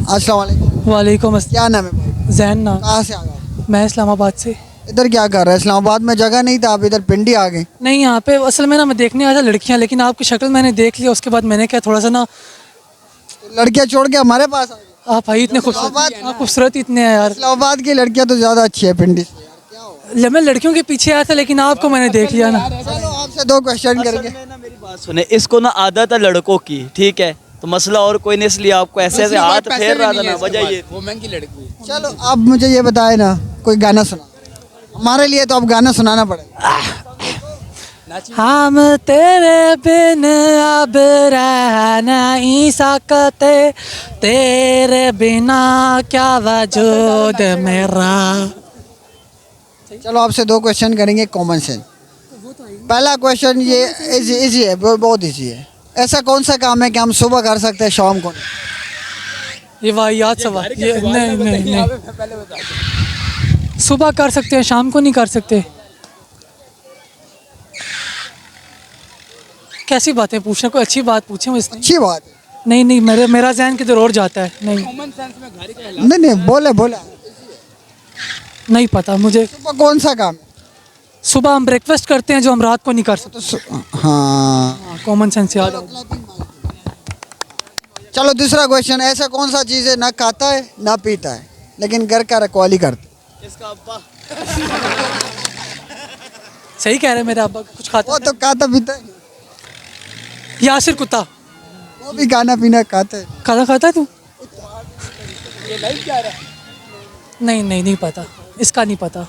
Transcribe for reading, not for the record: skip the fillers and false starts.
अस्सलाम वालेकुम। वालेकुम अस्सलाम। क्या नाम है भाई? जैन नाम। कहाँ से आ गए? मैं इस्लामाबाद से। इधर क्या कर रहे हैं? इस्लामाबाद में जगह नहीं था, आप इधर पिंडी आ गए। नहीं, यहाँ पे असल में ना मैं देखने आया था लड़कियाँ, लेकिन आपकी शक्ल मैंने देख लिया, उसके बाद मैंने क्या थोड़ा सा ना, तो लड़कियाँ छोड़ के हमारे पास आ गए। आप भाई इतने खूबसूरत, आप खूबसूरत इतने हैं यार। इस्लामाबाद की लड़कियाँ तो ज़्यादा अच्छी है पिंडी से। मैं लड़कियों के पीछे आया था, लेकिन आपको मैंने देख लिया ना। चलो आपसे 2 क्वेश्चन करेंगे। मेरी बात सुने, इसको ना आदत है लड़कों की, ठीक है, तो मसला और कोई नहीं, इसलिए आपको ऐसे ऐसे हाथ फेर रहा था ना, बजाइए। वो महंगी लड़की है। चलो आप मुझे ये बताए ना, कोई गाना सुना हमारे लिए, तो अब गाना सुनाना पड़ेगा। हम तेरे बिन अब रह नहीं सकते, तेरे बिना क्या वजूद मेरा। चलो आपसे 2 क्वेश्चन करेंगे कॉमन सेंस। पहला क्वेश्चन ये इजी है, बहुत इजी है। ऐसा कौन सा काम है कि हम सुबह कर सकते हैं, शाम को नहीं? ये वाहियात सवाल, ये नहीं नहीं नहीं, सुबह कर सकते हैं, शाम को नहीं कर सकते। कैसी बातें पूछना, कोई अच्छी बात पूछे मुझसे। अच्छी बात है। नहीं नहीं, मेरा जहन किधर और जाता है। नहीं नहीं नहीं, बोले बोले। नहीं पता मुझे। सुबह कौन सा काम है? सुबह हम ब्रेकफास्ट करते हैं जो हम रात को नहीं कर सकते। हाँ। कॉमन सेंस याद आ गया। चलो दूसरा क्वेश्चन, ऐसा कौन सा चीज़ है ना खाता है ना पीता है, लेकिन घर का रखवाली करता है? इसका अब्बा। सही कह रहे हैं, मेरा अब्बा कुछ खाता वो तो खाता पीता है, है। यासिर कुत्ता वो भी खाना पीना खाता है। खाता है तू? नहीं नहीं नहीं पता, इसका नहीं पता।